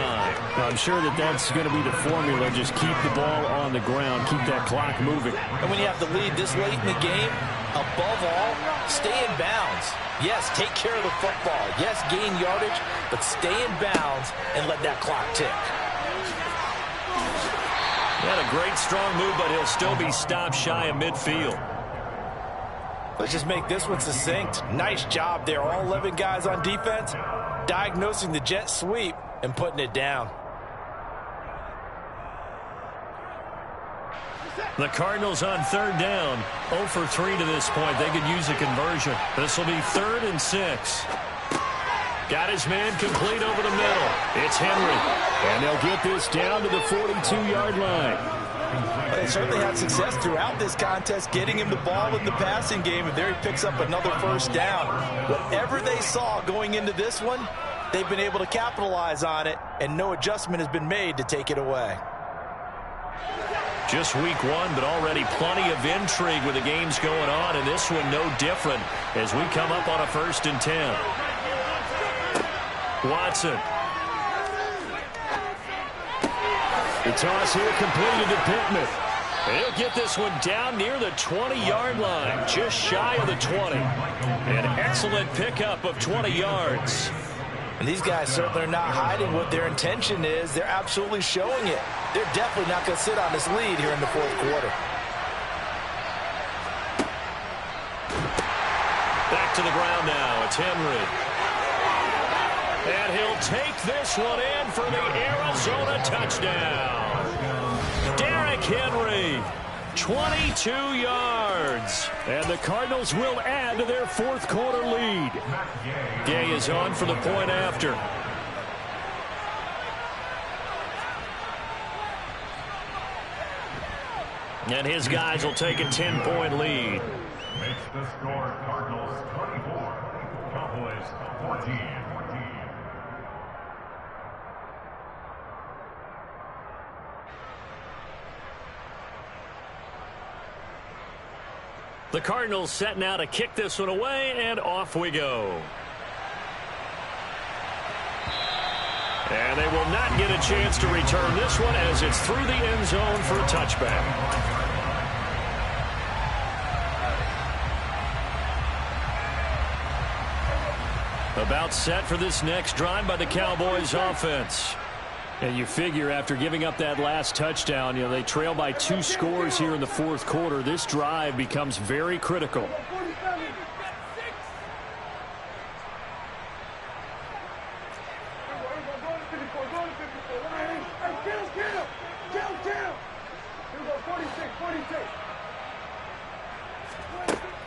I'm sure that's going to be the formula. Just keep the ball on the ground, keep that clock moving. And when you have the lead this late in the game, above all, stay in bounds. Yes, take care of the football. Yes, gain yardage, but stay in bounds and let that clock tick. Had a great strong move, but he'll still be stopped shy of midfield. Let's just make this one succinct. Nice job there. All 11 guys on defense diagnosing the jet sweep and putting it down. The Cardinals on 3rd down. 0 for 3 to this point. They could use a conversion. This will be 3rd and 6. Got his man complete over the middle. It's Henry. And they'll get this down to the 42-yard line. They certainly had success throughout this contest getting him the ball in the passing game, and there he picks up another first down. Whatever they saw going into this one, they've been able to capitalize on it, and no adjustment has been made to take it away. Just week 1, but already plenty of intrigue with the games going on, and this one no different as we come up on a 1st and 10. Watson. The toss here completed to Pittman. He'll get this one down near the 20-yard line, just shy of the 20. An excellent pickup of 20 yards. And these guys certainly are not hiding what their intention is. They're absolutely showing it. They're definitely not going to sit on this lead here in the 4th quarter. Back to the ground now. It's Henry. And he'll take this one in for the Arizona touchdown. Derrick Henry, 22 yards. And the Cardinals will add to their 4th quarter lead. Gay is on for the point after. And his guys will take a 10-point lead. Makes the score Cardinals 24, Cowboys 14. The Cardinals set now to kick this one away, and off we go. And they will not get a chance to return this one as it's through the end zone for a touchback. About set for this next drive by the Cowboys offense. And you figure after giving up that last touchdown, they trail by 2 scores here in the 4th quarter. This drive becomes very critical.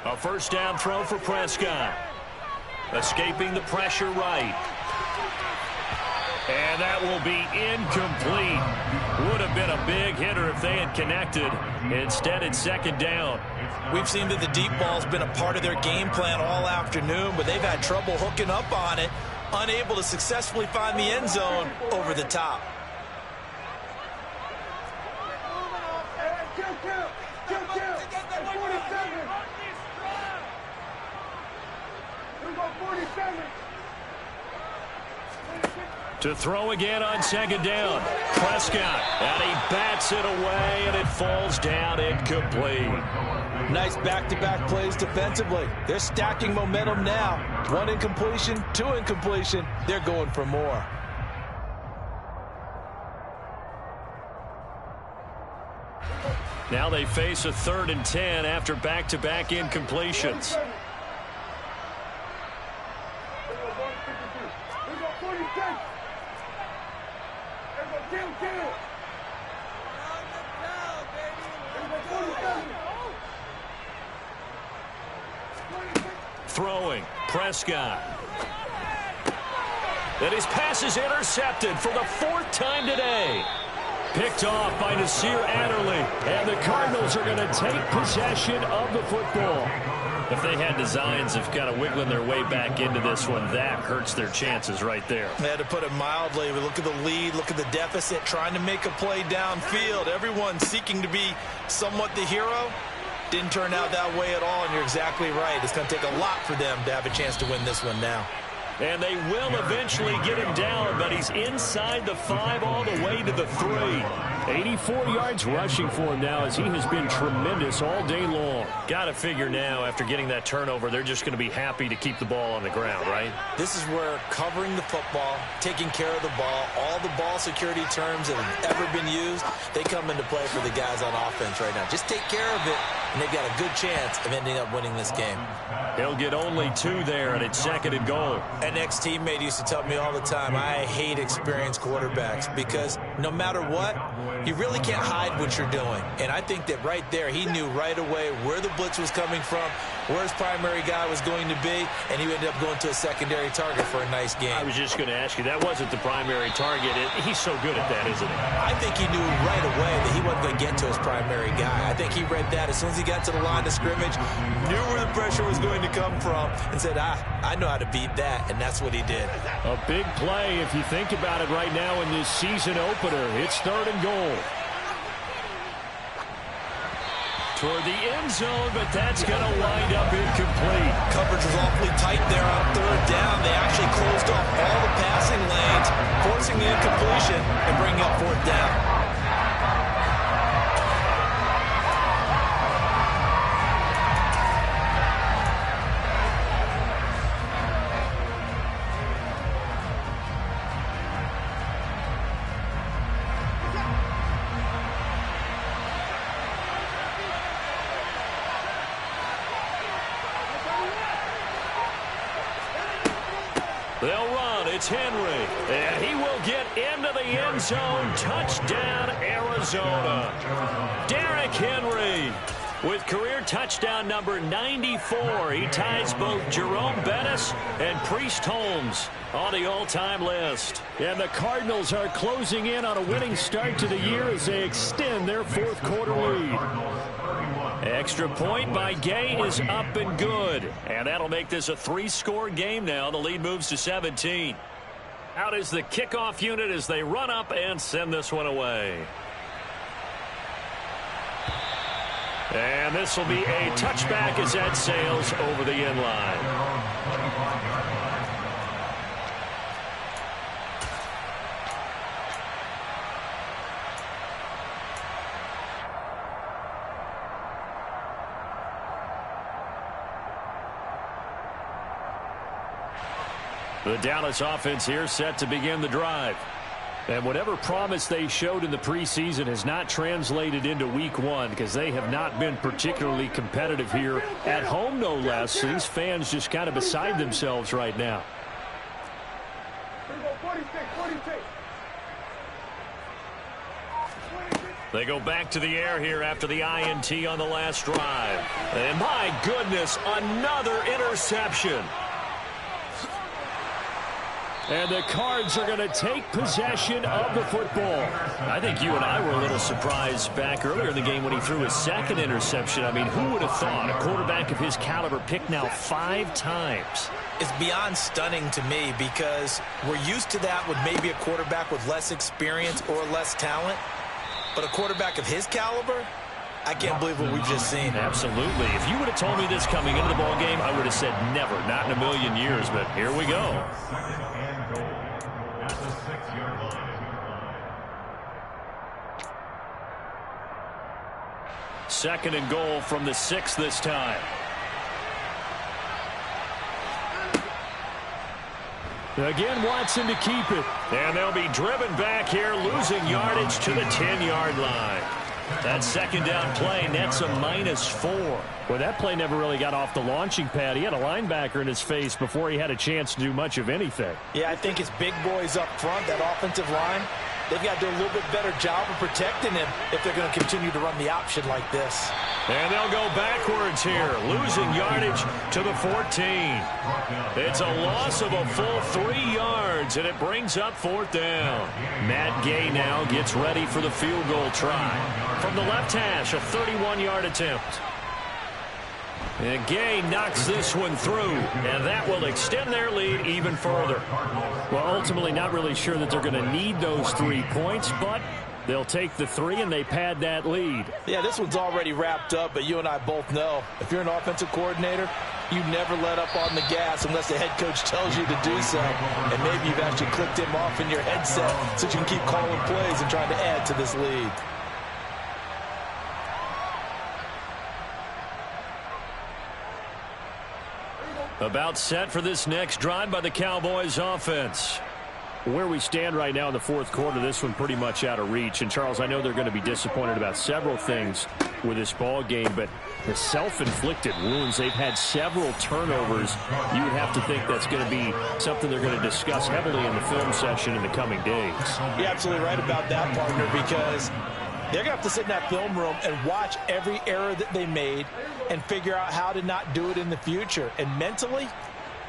A first down throw for Prescott. Escaping the pressure right. And that will be incomplete. Would have been a big hitter if they had connected. Instead, it's 2nd down. We've seen that the deep ball's been a part of their game plan all afternoon, but they've had trouble hooking up on it, unable to successfully find the end zone over the top. To throw again on 2nd down. Prescott, and he bats it away, and it falls down incomplete. Nice back-to-back plays defensively. They're stacking momentum now. 1 incompletion, 2 incompletion. They're going for more. Now they face a 3rd and 10 after back-to-back incompletions. throwing. Prescott. And his pass is intercepted for the 4th time today. Picked off by Nasir Adderley. And the Cardinals are going to take possession of the football. If they had designs of kind of wiggling their way back into this one, that hurts their chances right there. They had to put it mildly. We look at the lead, look at the deficit, trying to make a play downfield. Everyone seeking to be somewhat the hero. Didn't turn out that way at all, and you're exactly right. It's going to take a lot for them to have a chance to win this one now. And they will eventually get him down, but he's inside the 5 all the way to the 3. 84 yards rushing for him now as he has been tremendous all day long. Got to figure now, after getting that turnover, they're just going to be happy to keep the ball on the ground, right? This is where covering the football, taking care of the ball, all the ball security terms that have ever been used, they come into play for the guys on offense right now. Just take care of it, and they've got a good chance of ending up winning this game. He'll get only 2 there, and it's 2nd and goal. An ex-teammate used to tell me all the time, I hate experienced quarterbacks because no matter what, you really can't hide what you're doing. And I think that right there, he knew right away where the blitz was coming from, where his primary guy was going to be, and he ended up going to a secondary target for a nice game. I was just going to ask you, that wasn't the primary target. He's so good at that, isn't he? I think he knew right away that he wasn't going to get to his primary guy. I think he read that as soon as he got to the line of scrimmage, knew where the pressure was going to come from, and said, I know how to beat that, and that's what he did. A big play if you think about it right now in this season opener. It's 3rd and goal. Toward the end zone, but that's going to wind up incomplete. Coverage was awfully tight there on 3rd down. They actually closed off all the passing lanes, forcing the incompletion and bringing up 4th down. They'll run. It's Henry. And he will get into the end zone. Touchdown, Arizona. Derrick Henry with career touchdown number 94. He ties both Jerome Bettis and Priest Holmes on the all-time list. And the Cardinals are closing in on a winning start to the year as they extend their 4th quarter lead. Extra point by Gay is up and good. And that'll make this a 3-score game now. The lead moves to 17. Out is the kickoff unit as they run up and send this one away. And this will be a touchback as that sails over the end line. The Dallas offense here set to begin the drive. And whatever promise they showed in the preseason has not translated into week 1 because they have not been particularly competitive here at home, no less. So these fans just kind of beside themselves right now. They go back to the air here after the INT on the last drive. And my goodness, another interception. And the Cards are going to take possession of the football. I think you and I were a little surprised back earlier in the game when he threw his 2nd interception. I mean, who would have thought a quarterback of his caliber picked now 5 times? It's beyond stunning to me because we're used to that with maybe a quarterback with less experience or less talent. But a quarterback of his caliber, I can't believe what we've just seen. Absolutely. If you would have told me this coming into the ball game, I would have said never, not in a million years. But here we go. 2nd and goal from the 6 this time. Again, Watson to keep it. And they'll be driven back here, losing yardage to the 10-yard line. That 2nd down play nets a -4. Well, that play never really got off the launching pad. He had a linebacker in his face before he had a chance to do much of anything. Yeah, I think it's big boys up front, that offensive line. they've got to do a little bit better job of protecting him if they're going to continue to run the option like this. And they'll go backwards here, losing yardage to the 14. It's a loss of a full 3 yards, and it brings up 4th down. Matt Gay now gets ready for the field goal try. From the left hash, a 31-yard attempt. And Gay knocks this one through, and that will extend their lead even further. Well, ultimately not really sure that they're going to need those 3 points, but they'll take the 3 and they pad that lead. Yeah, this one's already wrapped up, but you and I both know if you're an offensive coordinator, you never let up on the gas unless the head coach tells you to do so. And maybe you've actually clicked him off in your headset so you can keep calling plays and trying to add to this lead. About set for this next drive by the Cowboys offense. Where we stand right now in the 4th quarter, this one pretty much out of reach. And, Charles, I know they're going to be disappointed about several things with this ball game, but the self-inflicted wounds, they've had several turnovers. You would have to think that's going to be something they're going to discuss heavily in the film session in the coming days. You're absolutely right about that, partner, because they're going to have to sit in that film room and watch every error that they made and figure out how to not do it in the future. And mentally,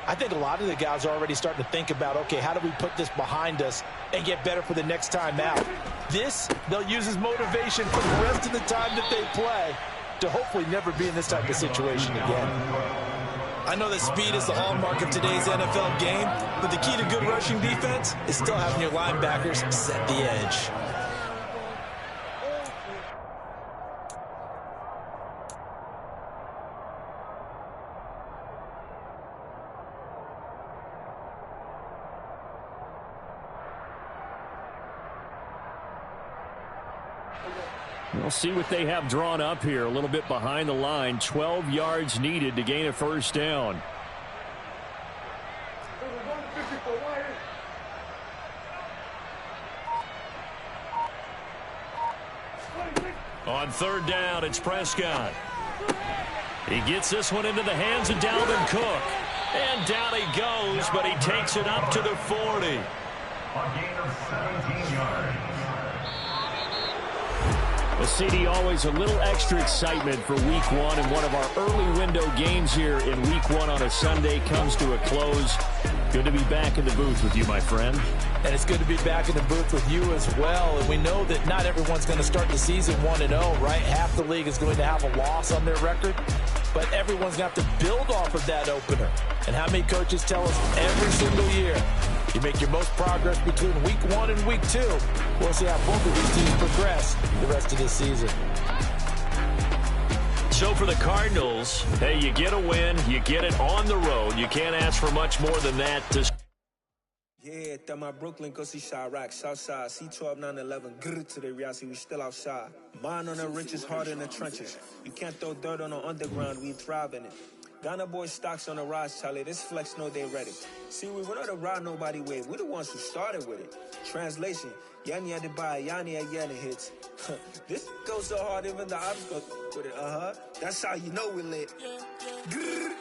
I think a lot of the guys are already starting to think about, okay, how do we put this behind us and get better for the next time out? This, they'll use as motivation for the rest of the time that they play to hopefully never be in this type of situation again. I know that speed is the hallmark of today's NFL game, but the key to good rushing defense is still having your linebackers set the edge. We'll see what they have drawn up here. A little bit behind the line. 12 yards needed to gain a 1st down. On 3rd down, it's Prescott. He gets this one into the hands of Dalvin Cook. And down he goes, but he takes it up to the 40. A gain of 17 yards. Well, CD, always a little extra excitement for Week 1, and one of our early window games here in Week 1 on a Sunday comes to a close. Good to be back in the booth with you, my friend. And it's good to be back in the booth with you as well. And we know that not everyone's going to start the season 1-0, right? Half the league is going to have a loss on their record, but everyone's going to have to build off of that opener. And how many coaches tell us every single year, you make your most progress between Week 1 and Week 2. We'll see how both of these teams progress the rest of this season. So for the Cardinals, hey, you get a win, you get it on the road. You can't ask for much more than that to... Yeah, that my Brooklyn, go see Chirac, Southside, C12, 911, grrr to the reality, we still outside. Mine on the riches, hard in the trenches. You can't throw dirt on the underground, we thrive in it. Ghana boys stocks on the rise, Charlie. This flex know they ready. See, we were not to ride nobody way. We the ones who started with it. Translation: Yanni had to buy Yanni at Yanni hits. This goes so hard, even the ops go with it. That's how you know we lit. Grrr.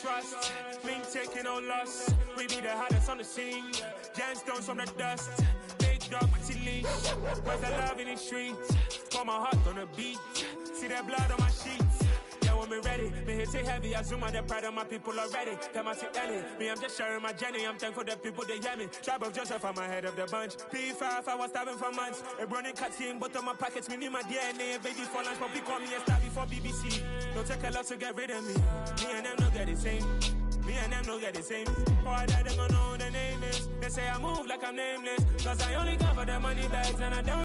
Trust, me taking no loss. We be the hottest on the scene. Gemstones from the dust. Big dog with your leash. Where's the love in the streets? Pour my heart on the beat. See that blood on my sheets. Yeah, when we ready, me hit it heavy. I zoom out the pride of my people already. Tell my Ellie, me I'm just sharing my journey. I'm thankful that people they hear me. Tribe of Joseph, I'm ahead of the bunch. P5, I was starving for months. A running cut team, but on my pockets, me need my DNA. Baby for lunch, but we call me a star before BBC. Don't take a lot to get rid of me. Me and them don't get the same. Me and them don't get the same. Boy, that they gonna know the name is. They say I move like I'm nameless. Cause I only cover the money bags and I don't.